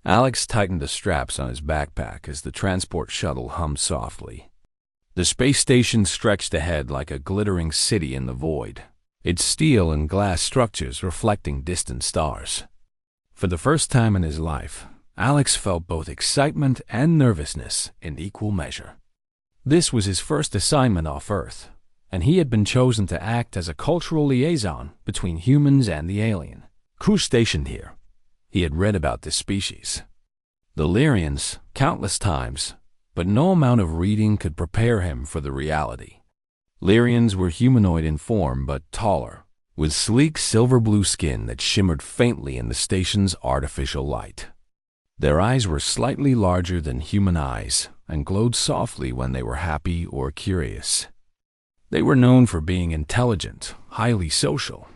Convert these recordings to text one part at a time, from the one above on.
Alex tightened the straps on his backpack as the transport shuttle hummed softly. The space station stretched ahead like a glittering city in the void, its steel and glass structures reflecting distant stars. For the first time in his life, Alex felt both excitement and nervousness in equal measure. This was his first assignment off Earth, and he had been chosen to act as a cultural liaison between humans and the alien crew stationed here. He had read about this species, the Lyrians, countless times, but no amount of reading could prepare him for the reality. Lyrians were humanoid in form but taller, with sleek silver-blue skin that shimmered faintly in the station's artificial light. Their eyes were slightly larger than human eyes and glowed softly when they were happy or curious. They were known for being intelligent, highly social,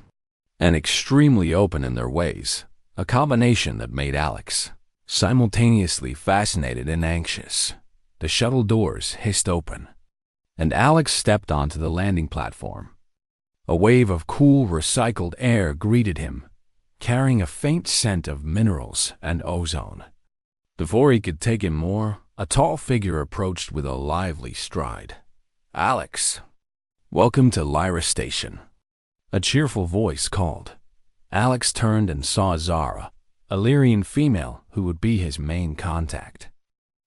and extremely open in their ways, a combination that made Alex simultaneously fascinated and anxious. The shuttle doors hissed open, and Alex stepped onto the landing platform. A wave of cool, recycled air greeted him, carrying a faint scent of minerals and ozone. Before he could take in more, a tall figure approached with a lively stride. "Alex, welcome to Lyra Station," a cheerful voice called. Alex turned and saw Zara, a Lyrian female who would be his main contact.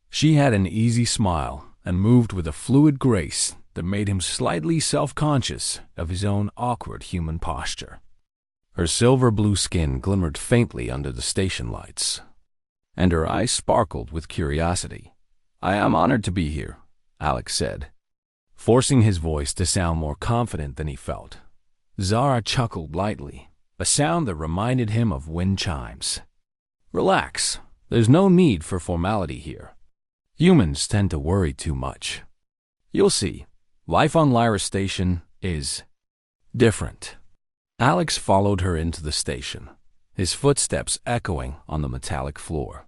She had an easy smile and moved with a fluid grace that made him slightly self-conscious of his own awkward human posture. Her silver-blue skin glimmered faintly under the station lights, and her eyes sparkled with curiosity. "I am honored to be here," Alex said, forcing his voice to sound more confident than he felt. Zara chuckled lightly, a sound that reminded him of wind chimes. "Relax, there's no need for formality here. Humans tend to worry too much. You'll see, life on Lyra Station is different." Alex followed her into the station, his footsteps echoing on the metallic floor.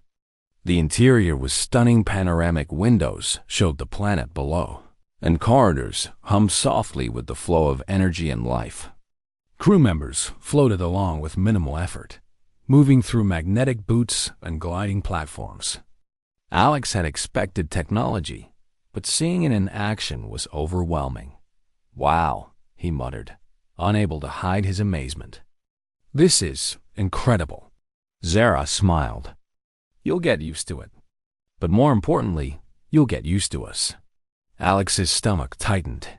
The interior was stunning. Panoramic windows showed the planet below, and corridors hummed softly with the flow of energy and life. Crew members floated along with minimal effort, moving through magnetic boots and gliding platforms. Alex had expected technology, but seeing it in action was overwhelming. "Wow," he muttered, unable to hide his amazement. "This is incredible." Zara smiled. "You'll get used to it. But more importantly, you'll get used to us." Alex's stomach tightened.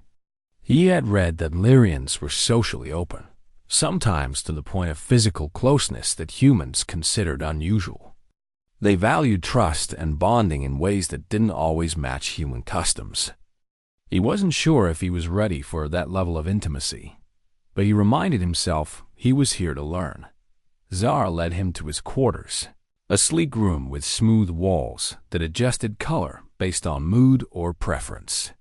He had read that Lyrians were socially open, sometimes to the point of physical closeness that humans considered unusual. They valued trust and bonding in ways that didn't always match human customs. He wasn't sure if he was ready for that level of intimacy, but he reminded himself he was here to learn. Zara led him to his quarters, a sleek room with smooth walls that adjusted color based on mood or preference.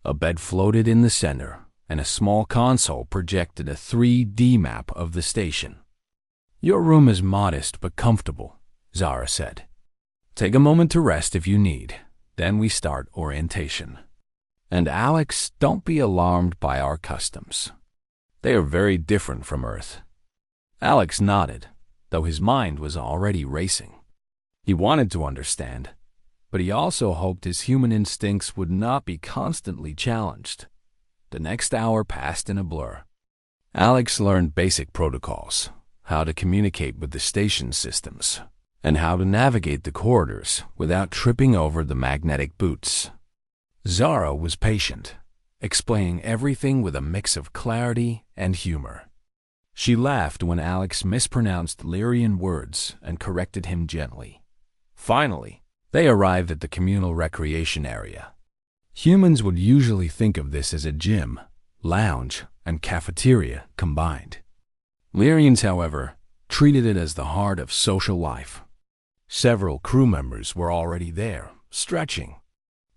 A bed floated in the center, and a small console projected a 3D map of the station. "Your room is modest but comfortable," Zara said. "Take a moment to rest if you need. Then we start orientation. And Alex, don't be alarmed by our customs. They are very different from Earth." Alex nodded, though his mind was already racing. He wanted to understand, but he also hoped his human instincts would not be constantly challenged. The next hour passed in a blur. Alex learned basic protocols, how to communicate with the station systems, and how to navigate the corridors without tripping over the magnetic boots. Zara was patient, explaining everything with a mix of clarity and humor. She laughed when Alex mispronounced Lyrian words and corrected him gently. Finally, they arrived at the communal recreation area. Humans would usually think of this as a gym, lounge, and cafeteria combined. Lyrians, however, treated it as the heart of social life. Several crew members were already there, stretching,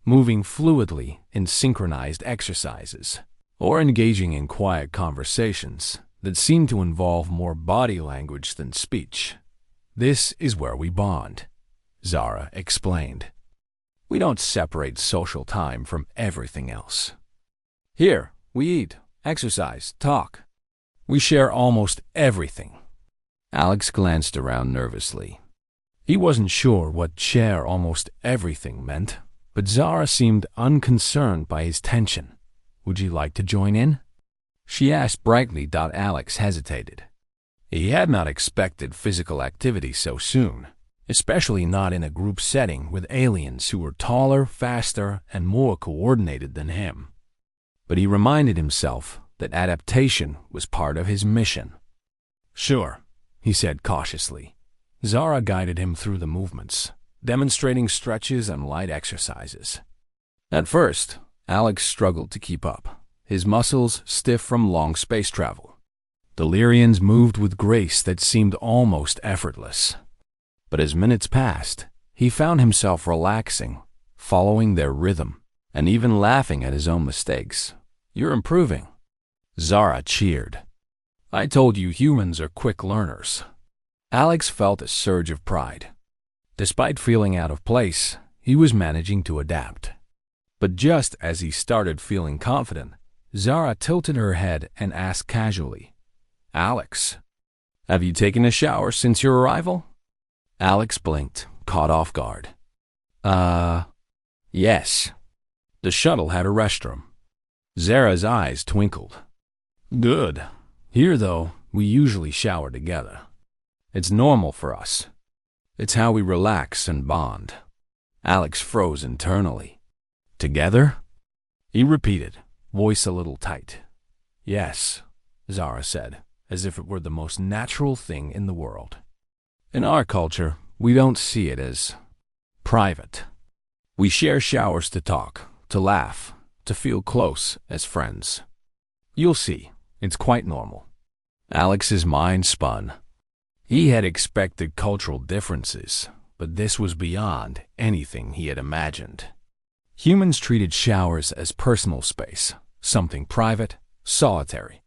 moving fluidly in synchronized exercises, or engaging in quiet conversations that seemed to involve more body language than speech. "This is where we bond," Zara explained. "We don't separate social time from everything else. Here, we eat, exercise, talk. We share almost everything." Alex glanced around nervously. He wasn't sure what share almost everything meant, but Zara seemed unconcerned by his tension. Would you like to join in? She asked brightly. Alex hesitated. He had not expected physical activity so soon, especially not in a group setting with aliens who were taller, faster, and more coordinated than him. But he reminded himself that adaptation was part of his mission. Sure, he said cautiously. Zara guided him through the movements, demonstrating stretches and light exercises. At first, Alex struggled to keep up, his muscles stiff from long space travel. The Lyrians moved with grace that seemed almost effortless. But as minutes passed, he found himself relaxing, following their rhythm, and even laughing at his own mistakes. You're improving. Zara cheered. I told you humans are quick learners. Alex felt a surge of pride. Despite feeling out of place, he was managing to adapt. But just as he started feeling confident, Zara tilted her head and asked casually, Alex, have you taken a shower since your arrival? Alex blinked, caught off guard. Yes. The shuttle had a restroom. Zara's eyes twinkled. Good. Here, though, we usually shower together. It's normal for us. It's how we relax and bond. Alex froze internally. Together? He repeated, voice a little tight. Yes, Zara said, as if it were the most natural thing in the world. In our culture, we don't see it as private. We share showers to talk, to laugh, to feel close as friends. You'll see, it's quite normal. Alex's mind spun. He had expected cultural differences, but this was beyond anything he had imagined. Humans treated showers as personal space, something private, solitary.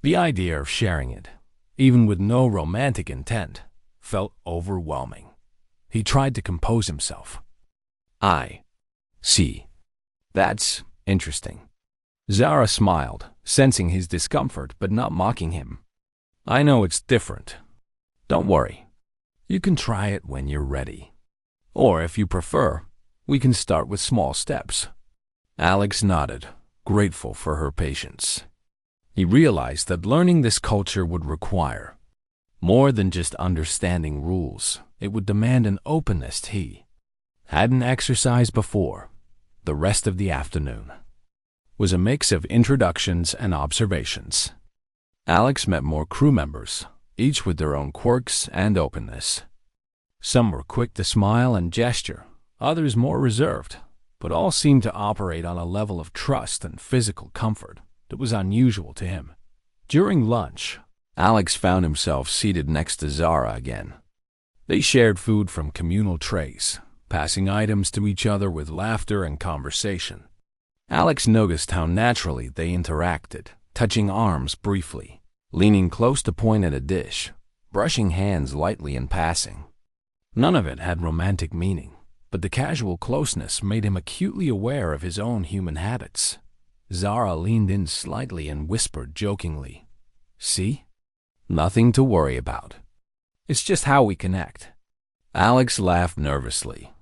The idea of sharing it, even with no romantic intent, felt overwhelming. He tried to compose himself. I see. That's interesting. Zara smiled, sensing his discomfort but not mocking him. I know it's different. Don't worry. You can try it when you're ready. Or if you prefer, we can start with small steps. Alex nodded, grateful for her patience. He realized that learning this culture would require more than just understanding rules. It would demand an openness he hadn't exercised before. The rest of the afternoon was a mix of introductions and observations. Alex met more crew members, each with their own quirks and openness. Some were quick to smile and gesture, others more reserved, but all seemed to operate on a level of trust and physical comfort that was unusual to him. During lunch, Alex found himself seated next to Zara again. They shared food from communal trays, passing items to each other with laughter and conversation. Alex noticed how naturally they interacted, touching arms briefly, leaning close to point at a dish, brushing hands lightly in passing. None of it had romantic meaning, but the casual closeness made him acutely aware of his own human habits. Zara leaned in slightly and whispered jokingly, See? Nothing to worry about. It's just how we connect. Alex laughed nervously.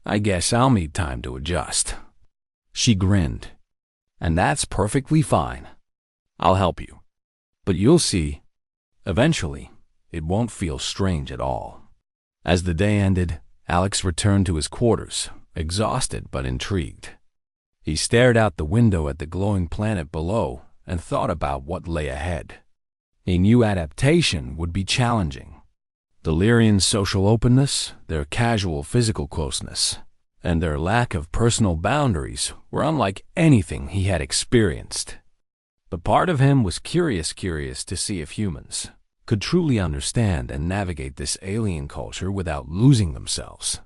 I guess I'll need time to adjust. She grinned. And that's perfectly fine. I'll help you. But you'll see, eventually, it won't feel strange at all. As the day ended, Alex returned to his quarters, exhausted but intrigued. He stared out the window at the glowing planet below and thought about what lay ahead. He knew adaptation would be challenging. The Lyrians' social openness, their casual physical closeness, and their lack of personal boundaries were unlike anything he had experienced. But part of him was curious to see if humans could truly understand and navigate this alien culture without losing themselves.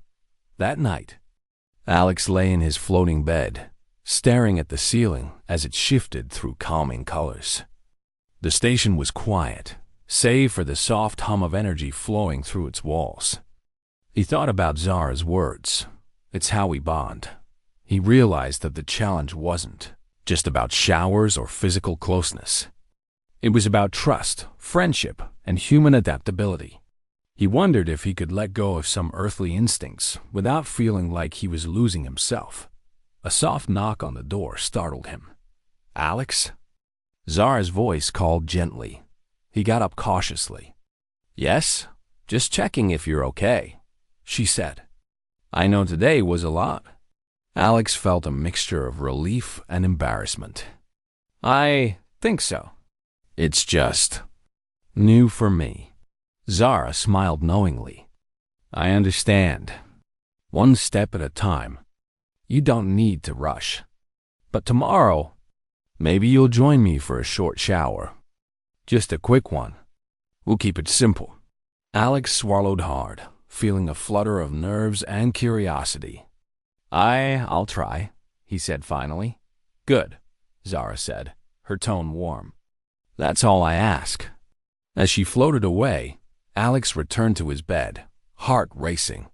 That night, Alex lay in his floating bed, staring at the ceiling as it shifted through calming colors. The station was quiet, save for the soft hum of energy flowing through its walls. He thought about Zara's words. It's how we bond. He realized that the challenge wasn't just about showers or physical closeness. It was about trust, friendship, and human adaptability. He wondered if he could let go of some earthly instincts without feeling like he was losing himself. A soft knock on the door startled him. "Alex?" Zara's voice called gently. He got up cautiously. "Yes, just checking if you're okay," she said. "I know today was a lot." Alex felt a mixture of relief and embarrassment. "I think so. It's just new for me." Zara smiled knowingly. "I understand. One step at a time. You don't need to rush. But tomorrow, maybe you'll join me for a short shower. Just a quick one. We'll keep it simple." Alex swallowed hard, feeling a flutter of nerves and curiosity. I'll try," he said finally. "Good," Zara said, her tone warm. "That's all I ask." As she floated away, Alex returned to his bed, heart racing.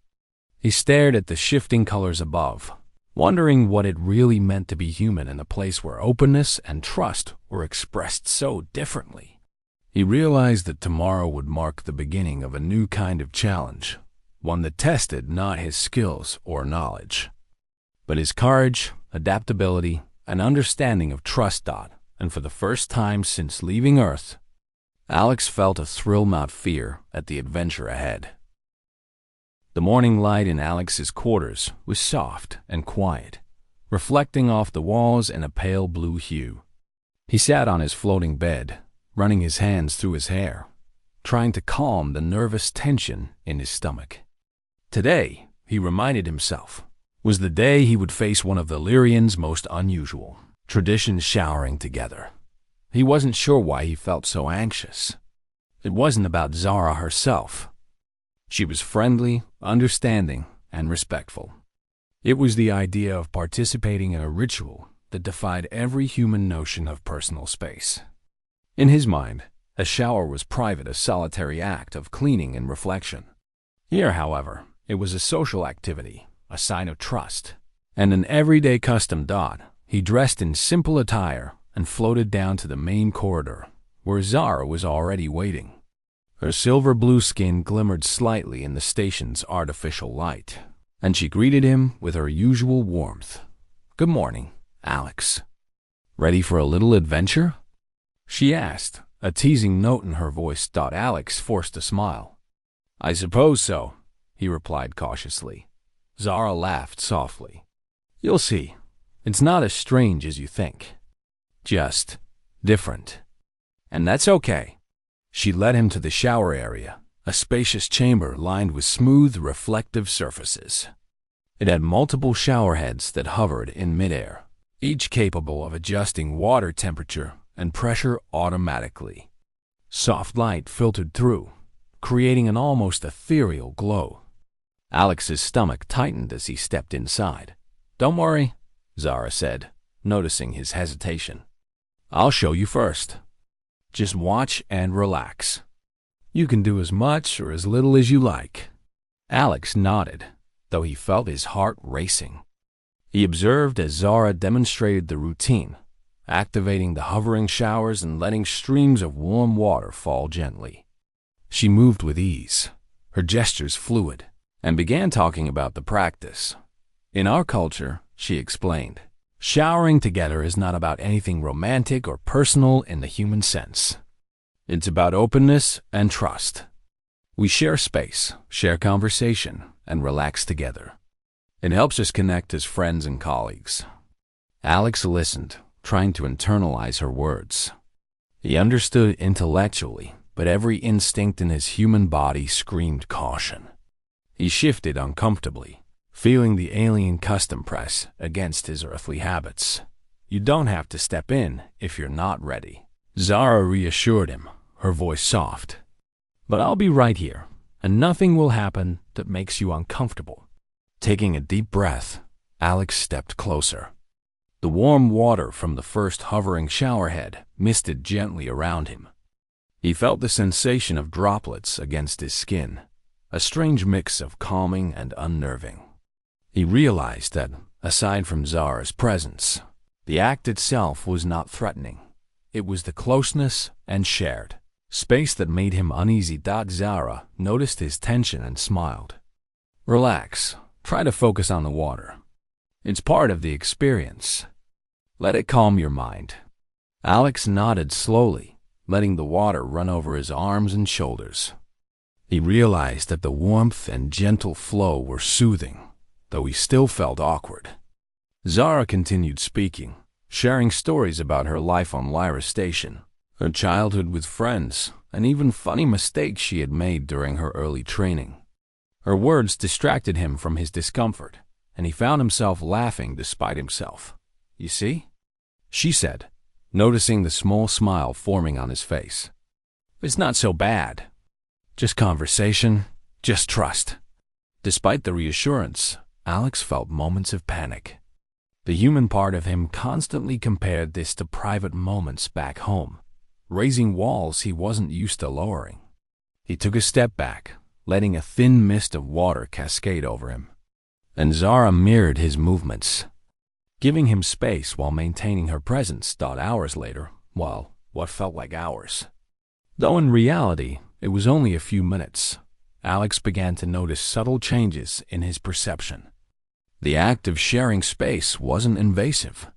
He stared at the shifting colors above, wondering what it really meant to be human in a place where openness and trust were expressed so differently. He realized that tomorrow would mark the beginning of a new kind of challenge, one that tested not his skills or knowledge, but his courage, adaptability, and understanding of trust. And for the first time since leaving Earth, Alex felt a thrill, not fear, at the adventure ahead. The morning light in Alex's quarters was soft and quiet, reflecting off the walls in a pale blue hue. He sat on his floating bed, running his hands through his hair, trying to calm the nervous tension in his stomach. Today, he reminded himself, was the day he would face one of the Lyrian's most unusual traditions, showering together. He wasn't sure why he felt so anxious. It wasn't about Zara herself. She was friendly, understanding, and respectful. It was the idea of participating in a ritual that defied every human notion of personal space. In his mind, a shower was private, a solitary act of cleaning and reflection. Here, however, it was a social activity, a sign of trust, and an everyday custom. He dressed in simple attire and floated down to the main corridor, where Zara was already waiting. Her silver blue skin glimmered slightly in the station's artificial light, and she greeted him with her usual warmth. "Good morning, Alex. Ready for a little adventure?" she asked, a teasing note in her voice. Alex forced a smile. "I suppose so," he replied cautiously. Zara laughed softly. "You'll see. It's not as strange as you think. Just different. And that's okay." She led him to the shower area, a spacious chamber lined with smooth, reflective surfaces. It had multiple shower heads that hovered in midair, each capable of adjusting water temperature and pressure automatically. Soft light filtered through, creating an almost ethereal glow. Alex's stomach tightened as he stepped inside. "Don't worry," Zara said, noticing his hesitation. "I'll show you first. Just watch and relax. You can do as much or as little as you like." Alex nodded, though he felt his heart racing. He observed as Zara demonstrated the routine, activating the hovering showers and letting streams of warm water fall gently. She moved with ease, her gestures fluid, and began talking about the practice. "In our culture," she explained, "showering together is not about anything romantic or personal in the human sense. It's about openness and trust. We share space, share conversation, and relax together. It helps us connect as friends and colleagues." Alex listened, trying to internalize her words. He understood intellectually, but every instinct in his human body screamed caution. He shifted uncomfortably, feeling the alien custom press against his earthly habits. "You don't have to step in if you're not ready," Zara reassured him, her voice soft. "But I'll be right here, and nothing will happen that makes you uncomfortable." Taking a deep breath, Alex stepped closer. The warm water from the first hovering showerhead misted gently around him. He felt the sensation of droplets against his skin, a strange mix of calming and unnerving. He realized that, aside from Zara's presence, the act itself was not threatening. It was the closeness and shared space that made him uneasy. Zara noticed his tension and smiled. Relax. Try to focus on the water. It's part of the experience. Let it calm your mind. Alex nodded slowly, letting the water run over his arms and shoulders. He realized that the warmth and gentle flow were soothing, though he still felt awkward. Zara continued speaking, sharing stories about her life on Lyra Station, her childhood with friends, and even funny mistakes she had made during her early training. Her words distracted him from his discomfort, and he found himself laughing despite himself. "You see?" she said, noticing the small smile forming on his face. "It's not so bad. Just conversation, just trust." Despite the reassurance, Alex felt moments of panic. The human part of him constantly compared this to private moments back home, raising walls he wasn't used to lowering. He took a step back, letting a thin mist of water cascade over him. And Zara mirrored his movements, giving him space while maintaining her presence. Hours later, well, what felt like hours, though in reality it was only a few minutes, Alex began to notice subtle changes in his perception. The act of sharing space wasn't invasive.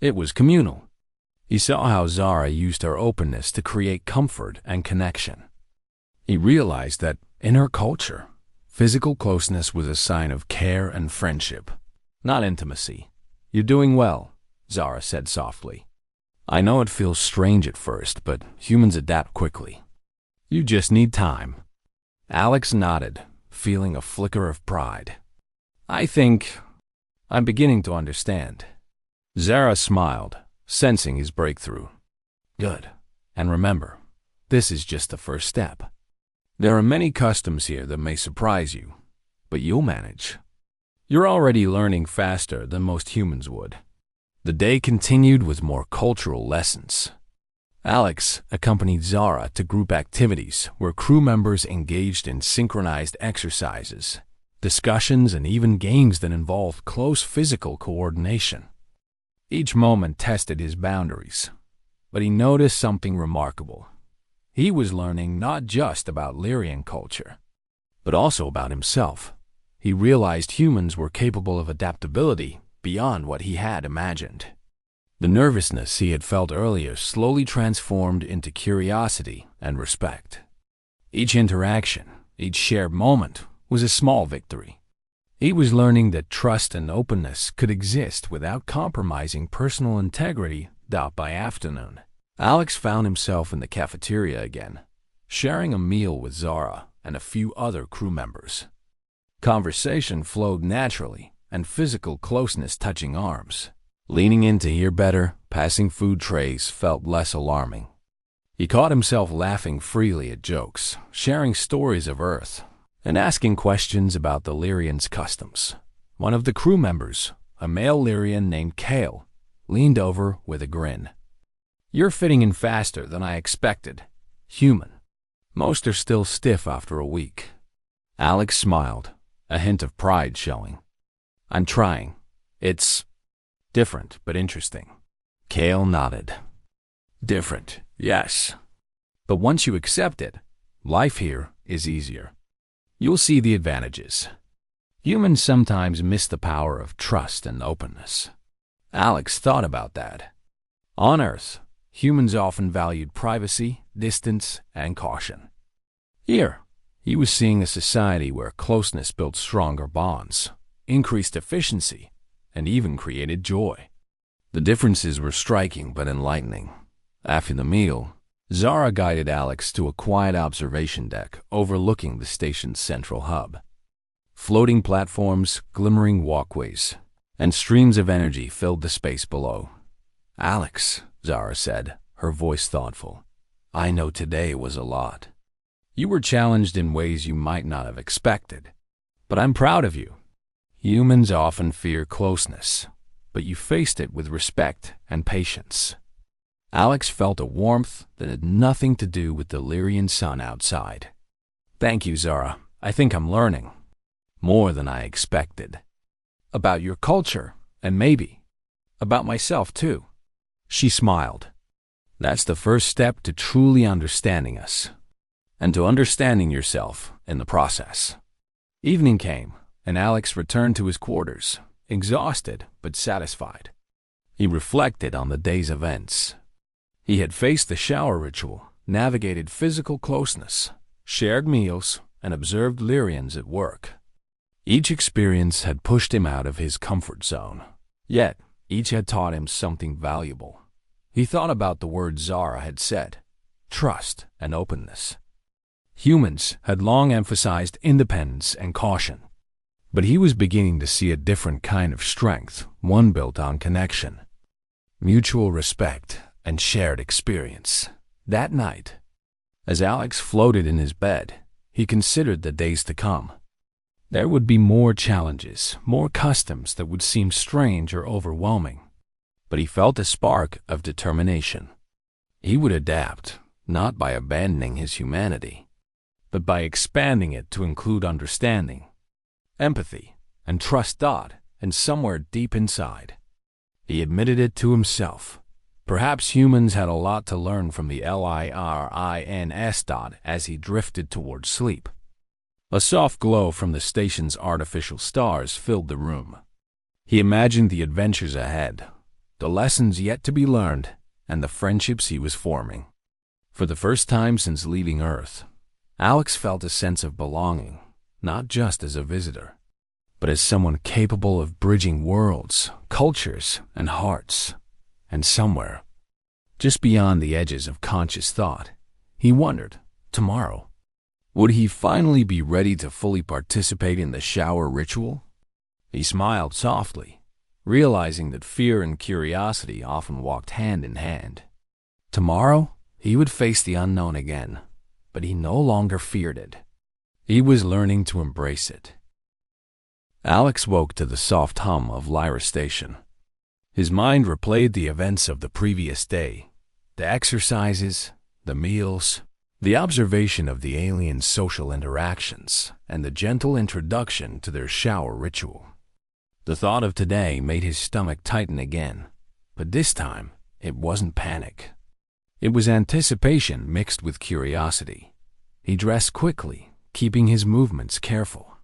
It was communal. He saw how Zara used her openness to create comfort and connection. He realized that, in her culture, physical closeness was a sign of care and friendship, not intimacy. "You're doing well," Zara said softly. "I know it feels strange at first, but humans adapt quickly. You just need time." Alex nodded, feeling a flicker of pride. "I think I'm beginning to understand." Zara smiled, sensing his breakthrough. "Good. And remember, this is just the first step. There are many customs here that may surprise you, but you'll manage. You're already learning faster than most humans would." The day continued with more cultural lessons. Alex accompanied Zara to group activities where crew members engaged in synchronized exercises, discussions, and even games that involved close physical coordination. Each moment tested his boundaries, but he noticed something remarkable. He was learning not just about Lyrian culture, but also about himself. He realized humans were capable of adaptability beyond what he had imagined. The nervousness he had felt earlier slowly transformed into curiosity and respect. Each interaction, each shared moment, was a small victory. He was learning that trust and openness could exist without compromising personal integrity. By afternoon, Alex found himself in the cafeteria again, sharing a meal with Zara and a few other crew members. Conversation flowed naturally, and physical closeness touching arms. Leaning in to hear better, passing food trays felt less alarming. He caught himself laughing freely at jokes, sharing stories of Earth, and asking questions about the Lyrians' customs. One of the crew members, a male Lyrian named Kale, leaned over with a grin. "You're fitting in faster than I expected. Human. Most are still stiff after a week." Alex smiled, a hint of pride showing. "I'm trying. It's different, but interesting." Kale nodded. "Different, yes. But once you accept it, life here is easier. You'll see the advantages." Humans sometimes miss the power of trust and openness. Alex thought about that. On Earth, humans often valued privacy, distance, and caution. Here, he was seeing a society where closeness built stronger bonds, increased efficiency, and even created joy. The differences were striking but enlightening. After the meal, Zara guided Alex to a quiet observation deck overlooking the station's central hub. Floating platforms, glimmering walkways, and streams of energy filled the space below. "Alex," Zara said, her voice thoughtful, "I know today was a lot. You were challenged in ways you might not have expected, but I'm proud of you. Humans often fear closeness, but you faced it with respect and patience." Alex felt a warmth that had nothing to do with the Lyrian sun outside. "Thank you, Zara. I think I'm learning more than I expected. About your culture, and maybe about myself too." She smiled. That's the first step to truly understanding us, and to understanding yourself in the process. Evening came, and Alex returned to his quarters, exhausted but satisfied. He reflected on the day's events. He had faced the shower ritual, navigated physical closeness, shared meals, and observed Lyrians at work. Each experience had pushed him out of his comfort zone, yet each had taught him something valuable. He thought about the words Zara had said, trust and openness. Humans had long emphasized independence and caution, but he was beginning to see a different kind of strength, one built on connection, mutual respect, and shared experience. That night, as Alex floated in his bed, he considered the days to come. There would be more challenges, more customs that would seem strange or overwhelming, but he felt a spark of determination. He would adapt, not by abandoning his humanity, but by expanding it to include understanding, empathy, and trust. And somewhere deep inside, he admitted it to himself. Perhaps humans had a lot to learn from the Lirins. As he drifted towards sleep, a soft glow from the station's artificial stars filled the room. He imagined the adventures ahead, the lessons yet to be learned, and the friendships he was forming. For the first time since leaving Earth, Alex felt a sense of belonging, not just as a visitor, but as someone capable of bridging worlds, cultures, and hearts. And somewhere, just beyond the edges of conscious thought, he wondered, tomorrow, would he finally be ready to fully participate in the shower ritual? He smiled softly, realizing that fear and curiosity often walked hand in hand. Tomorrow, he would face the unknown again, but he no longer feared it. He was learning to embrace it. Alex woke to the soft hum of Lyra Station. His mind replayed the events of the previous day, the exercises, the meals, the observation of the aliens' social interactions, and the gentle introduction to their shower ritual. The thought of today made his stomach tighten again, but this time it wasn't panic. It was anticipation mixed with curiosity. He dressed quickly, keeping his movements careful.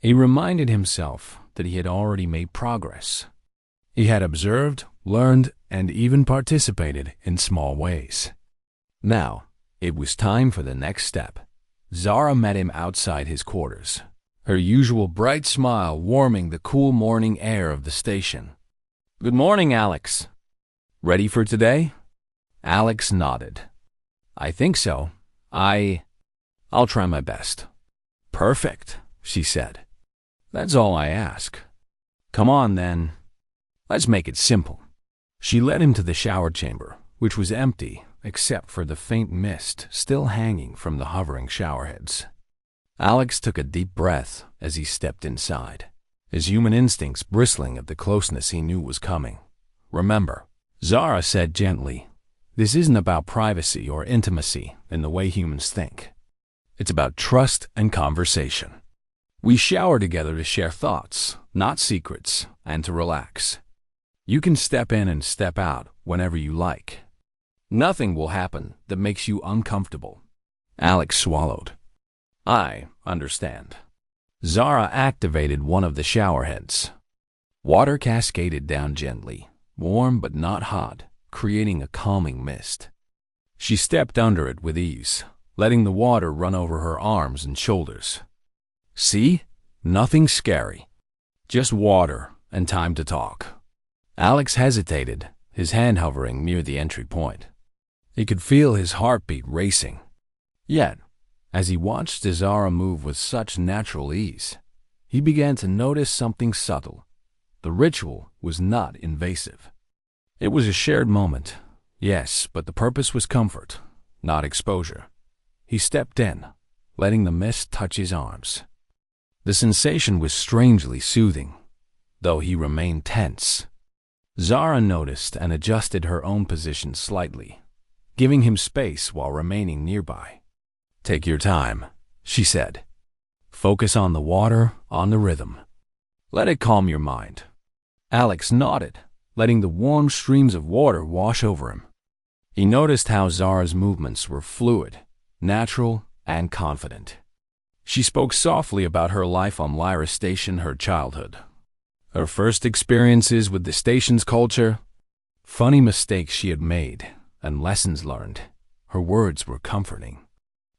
He reminded himself that he had already made progress. He had observed, learned, and even participated in small ways. Now, it was time for the next step. Zara met him outside his quarters, her usual bright smile warming the cool morning air of the station. "Good morning, Alex. Ready for today?" Alex nodded. "I think so. I'll try my best." "Perfect," she said. "That's all I ask. Come on, then. Let's make it simple." She led him to the shower chamber, which was empty except for the faint mist still hanging from the hovering showerheads. Alex took a deep breath as he stepped inside, his human instincts bristling at the closeness he knew was coming. "Remember," Zara said gently, "this isn't about privacy or intimacy in the way humans think. It's about trust and conversation. We shower together to share thoughts, not secrets, and to relax. You can step in and step out whenever you like. Nothing will happen that makes you uncomfortable." Alex swallowed. "I understand." Zara activated one of the showerheads. Water cascaded down gently, warm but not hot, creating a calming mist. She stepped under it with ease, letting the water run over her arms and shoulders. "See? Nothing scary. Just water and time to talk." Alex hesitated, his hand hovering near the entry point. He could feel his heartbeat racing. Yet, as he watched Zara move with such natural ease, he began to notice something subtle. The ritual was not invasive. It was a shared moment, yes, but the purpose was comfort, not exposure. He stepped in, letting the mist touch his arms. The sensation was strangely soothing, though he remained tense. Zara noticed and adjusted her own position slightly, giving him space while remaining nearby. "Take your time," she said. "Focus on the water, on the rhythm. Let it calm your mind." Alex nodded, letting the warm streams of water wash over him. He noticed how Zara's movements were fluid, natural, and confident. She spoke softly about her life on Lyra Station, her childhood, her first experiences with the station's culture, funny mistakes she had made, and lessons learned. Her words were comforting.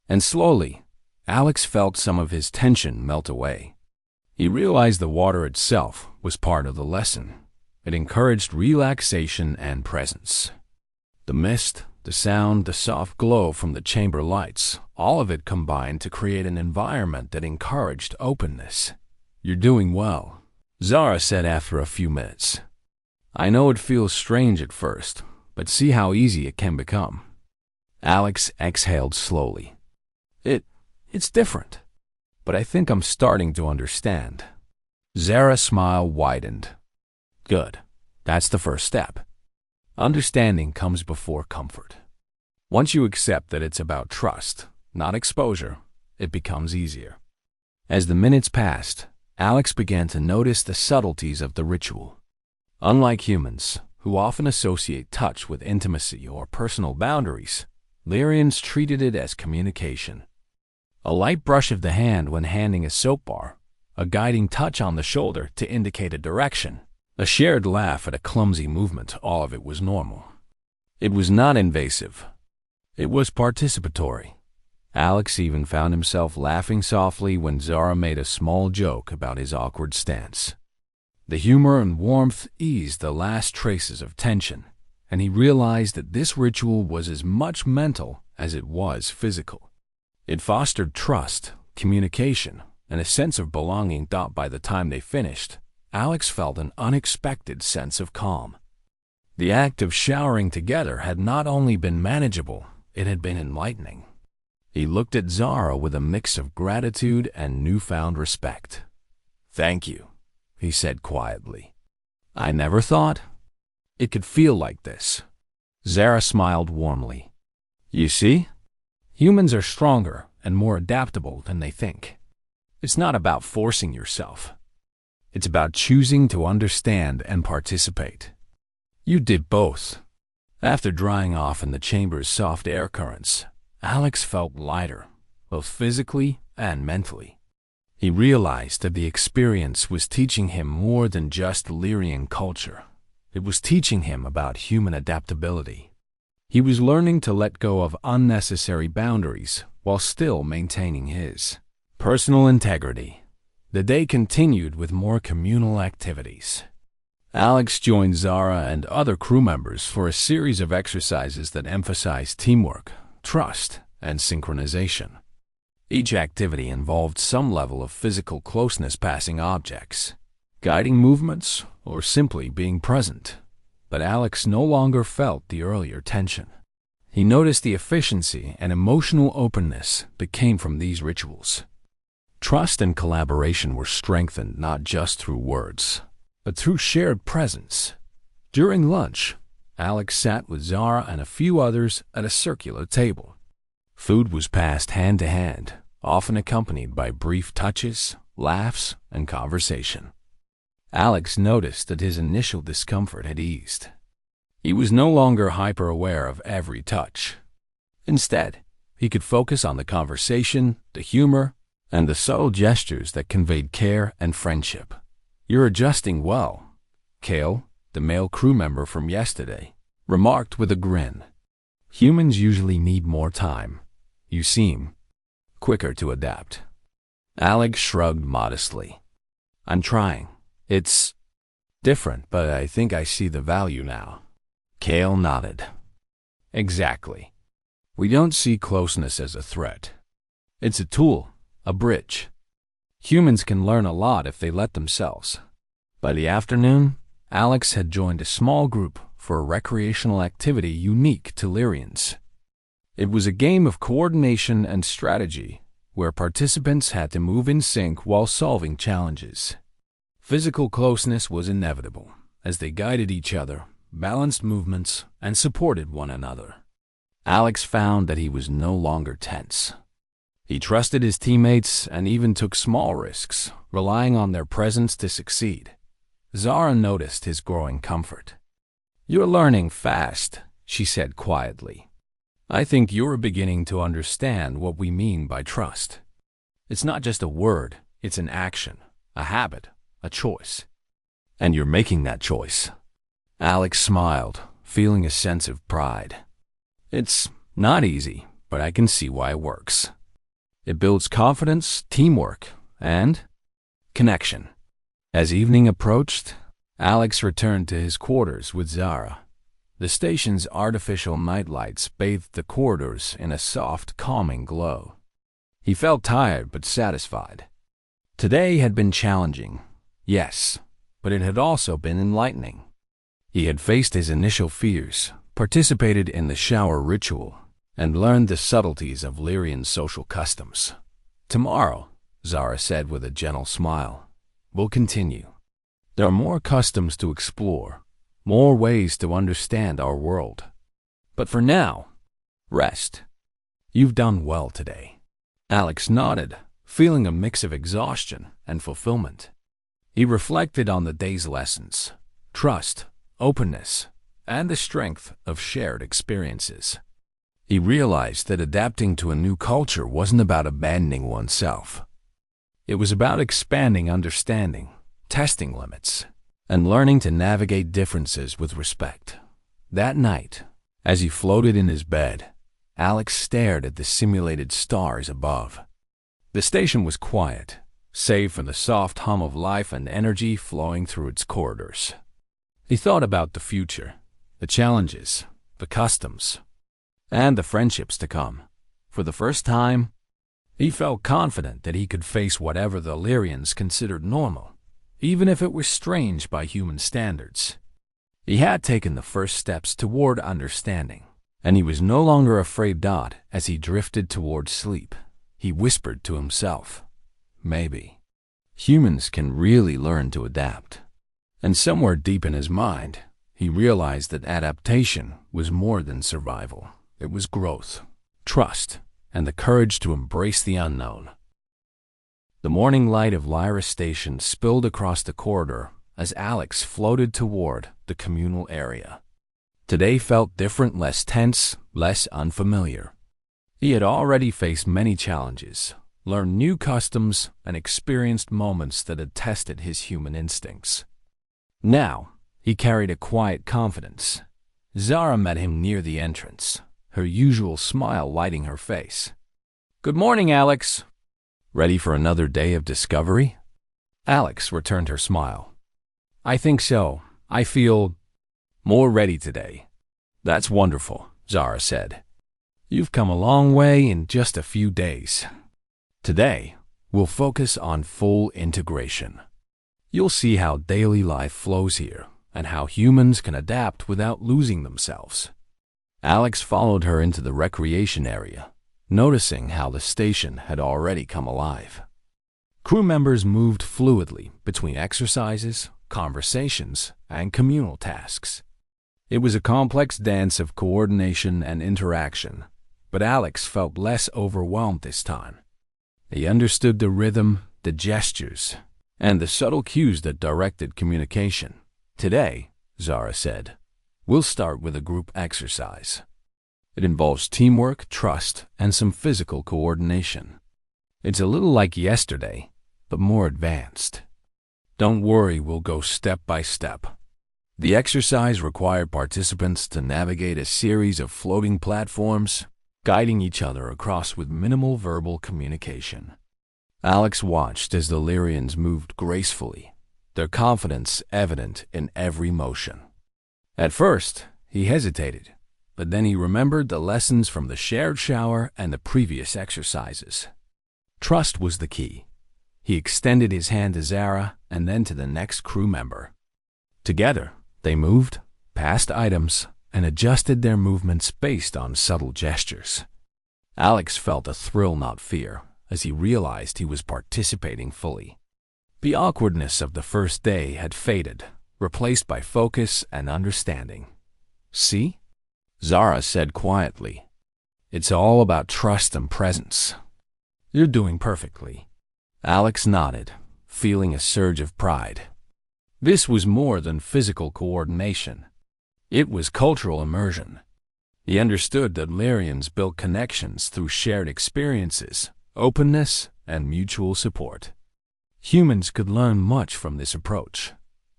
And slowly, Alex felt some of his tension melt away. He realized the water itself was part of the lesson. It encouraged relaxation and presence. The mist, the sound, the soft glow from the chamber lights, all of it combined to create an environment that encouraged openness. "You're doing well," Zara said after a few minutes. "I know it feels strange at first, but see how easy it can become." Alex exhaled slowly. It's different, but I think I'm starting to understand." Zara's smile widened. "Good. That's the first step. Understanding comes before comfort. Once you accept that it's about trust, not exposure, it becomes easier." As the minutes passed, Alex began to notice the subtleties of the ritual. Unlike humans, who often associate touch with intimacy or personal boundaries, Lyrians treated it as communication. A light brush of the hand when handing a soap bar, a guiding touch on the shoulder to indicate a direction, a shared laugh at a clumsy movement, all of it was normal. It was not invasive. It was participatory. Alex even found himself laughing softly when Zara made a small joke about his awkward stance. The humor and warmth eased the last traces of tension, and he realized that this ritual was as much mental as it was physical. It fostered trust, communication, and a sense of belonging that by the time they finished, Alex felt an unexpected sense of calm. The act of showering together had not only been manageable, it had been enlightening. He looked at Zara with a mix of gratitude and newfound respect. "Thank you," he said quietly. "I never thought it could feel like this." Zara smiled warmly. "You see? Humans are stronger and more adaptable than they think. It's not about forcing yourself. It's about choosing to understand and participate." You did both. After drying off in the chamber's soft air currents, Alex felt lighter, both physically and mentally. He realized that the experience was teaching him more than just Lyrian culture. It was teaching him about human adaptability. He was learning to let go of unnecessary boundaries while still maintaining his personal integrity. The day continued with more communal activities. Alex joined Zara and other crew members for a series of exercises that emphasized teamwork, trust, and synchronization. Each activity involved some level of physical closeness, passing objects, guiding movements, or simply being present. But Alex no longer felt the earlier tension. He noticed the efficiency and emotional openness that came from these rituals. Trust and collaboration were strengthened not just through words, but through shared presence. During lunch, Alex sat with Zara and a few others at a circular table. Food was passed hand to hand, often accompanied by brief touches, laughs, and conversation. Alex noticed that his initial discomfort had eased. He was no longer hyper-aware of every touch. Instead, he could focus on the conversation, the humor, and the subtle gestures that conveyed care and friendship. "You're adjusting well," Kale, the male crew member from yesterday, remarked with a grin. "Humans usually need more time. You seem quicker to adapt." Alex shrugged modestly. "I'm trying. It's different, but I think I see the value now." Kale nodded. "Exactly. We don't see closeness as a threat. It's a tool, a bridge. Humans can learn a lot if they let themselves." By the afternoon, Alex had joined a small group for a recreational activity unique to Lyrians. It was a game of coordination and strategy where participants had to move in sync while solving challenges. Physical closeness was inevitable as they guided each other, balanced movements, and supported one another. Alex found that he was no longer tense. He trusted his teammates and even took small risks, relying on their presence to succeed. Zara noticed his growing comfort. "You're learning fast," she said quietly. I think you're beginning to understand what we mean by trust. It's not just a word, it's an action, a habit, a choice. And you're making that choice. Alex smiled, feeling a sense of pride. It's not easy, but I can see why it works. It builds confidence, teamwork, and connection. As evening approached, Alex returned to his quarters with Zara. The station's artificial nightlights bathed the corridors in a soft, calming glow. He felt tired but satisfied. Today had been challenging, yes, but it had also been enlightening. He had faced his initial fears, participated in the shower ritual, and learned the subtleties of Lyrian's social customs. Tomorrow, Zara said with a gentle smile, we'll continue. There are more customs to explore, more ways to understand our world. But for now, rest. You've done well today. Alex nodded, feeling a mix of exhaustion and fulfillment. He reflected on the day's lessons, trust, openness, and the strength of shared experiences. He realized that adapting to a new culture wasn't about abandoning oneself. It was about expanding understanding, testing limits, and learning to navigate differences with respect. That night, as he floated in his bed, Alex stared at the simulated stars above. The station was quiet, save for the soft hum of life and energy flowing through its corridors. He thought about the future, the challenges, the customs, and the friendships to come. For the first time, he felt confident that he could face whatever the Lyrians considered normal, even if it was strange by human standards. He had taken the first steps toward understanding, and he was no longer afraid. As he drifted toward sleep, he whispered to himself, maybe humans can really learn to adapt. And somewhere deep in his mind, he realized that adaptation was more than survival. It was growth, trust, and the courage to embrace the unknown. The morning light of Lyra Station spilled across the corridor as Alex floated toward the communal area. Today felt different, less tense, less unfamiliar. He had already faced many challenges, learned new customs, and experienced moments that had tested his human instincts. Now, he carried a quiet confidence. Zara met him near the entrance, her usual smile lighting her face. Good morning, Alex. Ready for another day of discovery? Alex returned her smile. I think so. I feel more ready today. That's wonderful, Zara said. You've come a long way in just a few days. Today, we'll focus on full integration. You'll see how daily life flows here and how humans can adapt without losing themselves. Alex followed her into the recreation area, noticing how the station had already come alive. Crew members moved fluidly between exercises, conversations, and communal tasks. It was a complex dance of coordination and interaction, but Alex felt less overwhelmed this time. He understood the rhythm, the gestures, and the subtle cues that directed communication. Today, Zara said, we'll start with a group exercise. It involves teamwork, trust, and some physical coordination. It's a little like yesterday, but more advanced. Don't worry, we'll go step by step. The exercise required participants to navigate a series of floating platforms, guiding each other across with minimal verbal communication. Alex watched as the Lyrians moved gracefully, their confidence evident in every motion. At first, he hesitated, but then he remembered the lessons from the shared shower and the previous exercises. Trust was the key. He extended his hand to Zara and then to the next crew member. Together, they moved, passed items, and adjusted their movements based on subtle gestures. Alex felt a thrill, not fear, as he realized he was participating fully. The awkwardness of the first day had faded, replaced by focus and understanding. See? Zara said quietly. It's all about trust and presence. You're doing perfectly. Alex nodded, feeling a surge of pride. This was more than physical coordination. It was cultural immersion. He understood that Lyrians built connections through shared experiences, openness, and mutual support. Humans could learn much from this approach.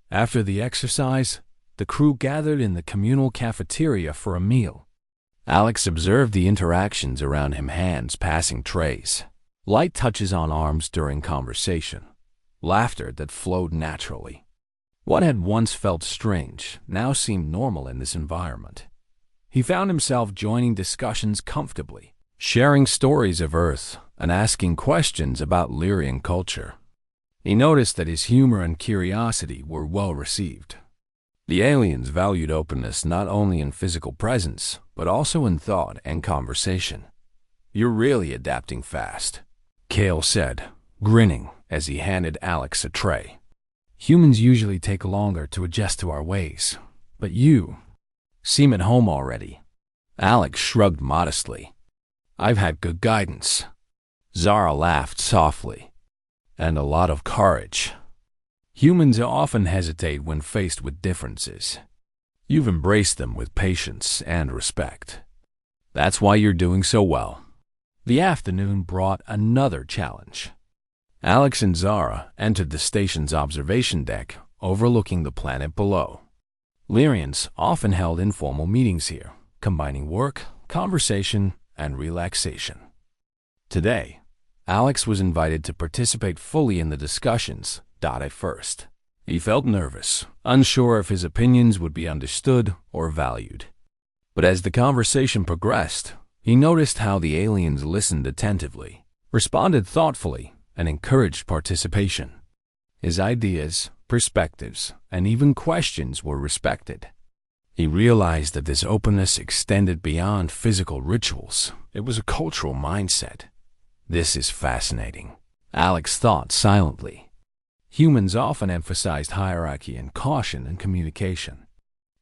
After the exercise, the crew gathered in the communal cafeteria for a meal. Alex observed the interactions around him, hands passing trays, light touches on arms during conversation, laughter that flowed naturally. What had once felt strange now seemed normal in this environment. He found himself joining discussions comfortably, sharing stories of Earth and asking questions about Lyrian culture. He noticed that his humor and curiosity were well received. The aliens valued openness not only in physical presence, but also in thought and conversation. "You're really adapting fast," Kale said, grinning as he handed Alex a tray. "Humans usually take longer to adjust to our ways, but you seem at home already." Alex shrugged modestly. "I've had good guidance." Zara laughed softly. "And a lot of courage. Humans often hesitate when faced with differences. You've embraced them with patience and respect. That's why you're doing so well." The afternoon brought another challenge. Alex and Zara entered the station's observation deck, overlooking the planet below. Lyrians often held informal meetings here, combining work, conversation, and relaxation. Today, Alex was invited to participate fully in the discussions. At first, he felt nervous, unsure if his opinions would be understood or valued. But as the conversation progressed, he noticed how the aliens listened attentively, responded thoughtfully, and encouraged participation. His ideas, perspectives, and even questions were respected. He realized that this openness extended beyond physical rituals. It was a cultural mindset. "This is fascinating," Alex thought silently. Humans often emphasized hierarchy and caution in communication.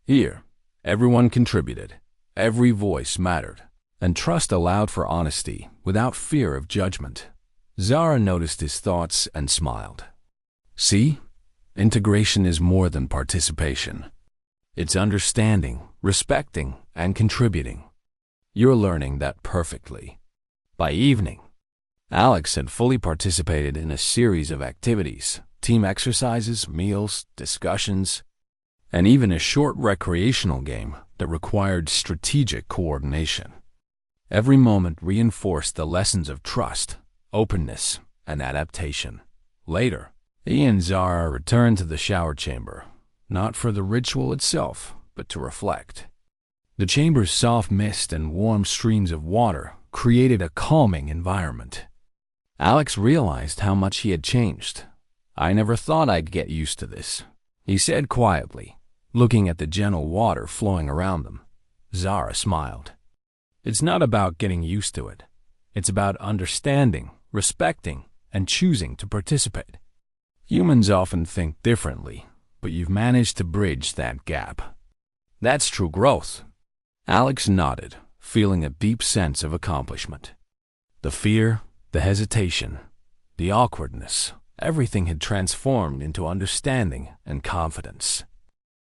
Here, everyone contributed, every voice mattered, and trust allowed for honesty without fear of judgment. Zara noticed his thoughts and smiled. "See? Integration is more than participation. It's understanding, respecting, and contributing. You're learning that perfectly." By evening, Alex had fully participated in a series of activities, team exercises, meals, discussions, and even a short recreational game that required strategic coordination. Every moment reinforced the lessons of trust, openness, and adaptation. Later, he and Zara returned to the shower chamber, not for the ritual itself, but to reflect. The chamber's soft mist and warm streams of water created a calming environment. Alex realized how much he had changed. "I never thought I'd get used to this," he said quietly, looking at the gentle water flowing around them. Zara smiled. "It's not about getting used to it. It's about understanding, respecting, and choosing to participate. Humans often think differently, but you've managed to bridge that gap. That's true growth." Alex nodded, feeling a deep sense of accomplishment. The fear, the hesitation, the awkwardness, everything had transformed into understanding and confidence.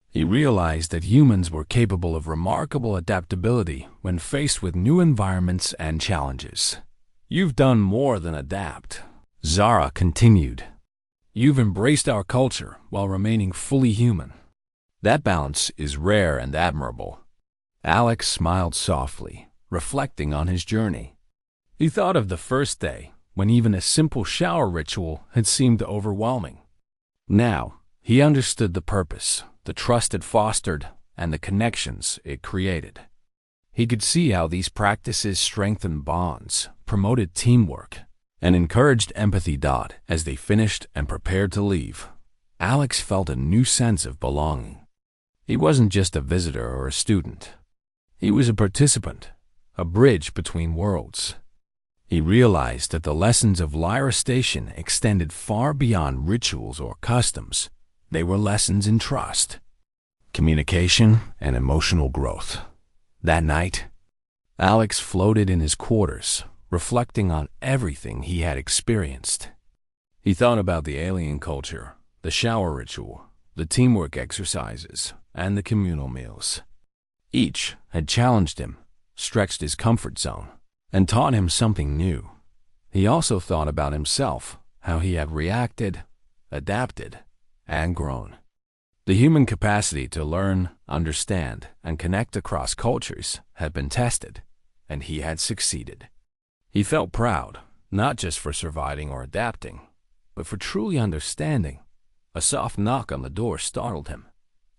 He realized that humans were capable of remarkable adaptability when faced with new environments and challenges. "You've done more than adapt," Zara continued. "You've embraced our culture while remaining fully human. That balance is rare and admirable." Alex smiled softly, reflecting on his journey. He thought of the first day, when even a simple shower ritual had seemed overwhelming. Now, he understood the purpose, the trust it fostered, and the connections it created. He could see how these practices strengthened bonds, promoted teamwork, and encouraged empathy. As they finished and prepared to leave, Alex felt a new sense of belonging. He wasn't just a visitor or a student. He was a participant, a bridge between worlds. He realized that the lessons of Lyra Station extended far beyond rituals or customs. They were lessons in trust, communication, and emotional growth. That night, Alex floated in his quarters, reflecting on everything he had experienced. He thought about the alien culture, the shower ritual, the teamwork exercises, and the communal meals. Each had challenged him, stretched his comfort zone, and taught him something new. He also thought about himself, how he had reacted, adapted, and grown. The human capacity to learn, understand, and connect across cultures had been tested, and he had succeeded. He felt proud, not just for surviving or adapting, but for truly understanding. A soft knock on the door startled him.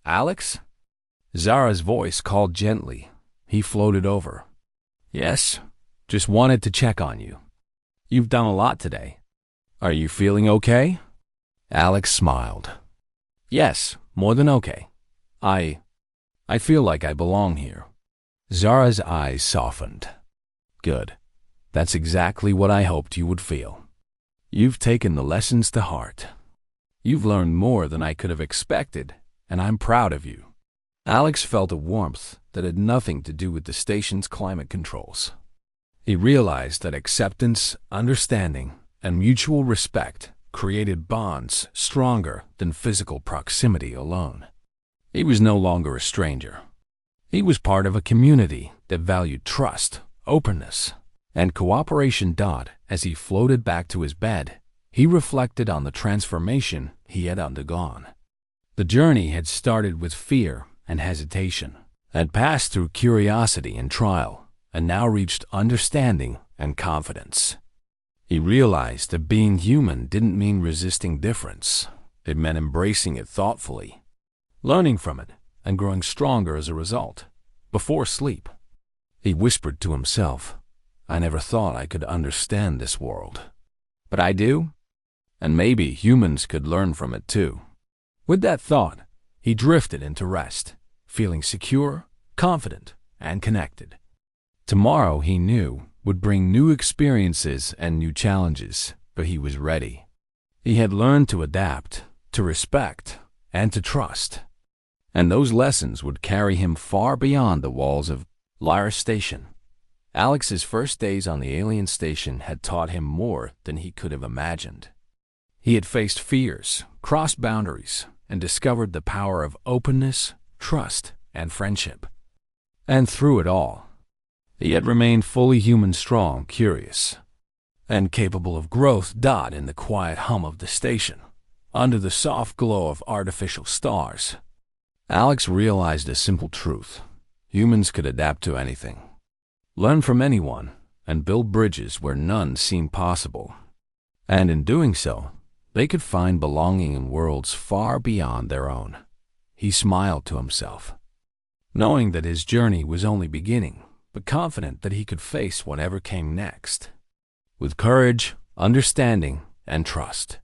"Alex?" Zara's voice called gently. He floated over. "Yes, just wanted to check on you. You've done a lot today. Are you feeling okay?" Alex smiled. "Yes, more than okay. I feel like I belong here." Zara's eyes softened. "Good. That's exactly what I hoped you would feel. You've taken the lessons to heart. You've learned more than I could have expected, and I'm proud of you." Alex felt a warmth that had nothing to do with the station's climate controls. He realized that acceptance, understanding, and mutual respect created bonds stronger than physical proximity alone. He was no longer a stranger. He was part of a community that valued trust, openness, and cooperation. As he floated back to his bed, he reflected on the transformation he had undergone. The journey had started with fear and hesitation, had passed through curiosity and trial, and now reached understanding and confidence. He realized that being human didn't mean resisting difference. It meant embracing it thoughtfully, learning from it, and growing stronger as a result. Before sleep, he whispered to himself, "I never thought I could understand this world. But I do, and maybe humans could learn from it too." With that thought, he drifted into rest, feeling secure, confident, and connected. Tomorrow, he knew, would bring new experiences and new challenges, but he was ready. He had learned to adapt, to respect, and to trust. And those lessons would carry him far beyond the walls of Lyra Station. Alex's first days on the alien station had taught him more than he could have imagined. He had faced fears, crossed boundaries, and discovered the power of openness, trust, and friendship. And through it all, he had remained fully human, strong, curious, and capable of growth. In the quiet hum of the station, under the soft glow of artificial stars, Alex realized a simple truth. Humans could adapt to anything, learn from anyone, and build bridges where none seemed possible. And in doing so, they could find belonging in worlds far beyond their own. He smiled to himself, knowing that his journey was only beginning, but confident that he could face whatever came next with courage, understanding, and trust.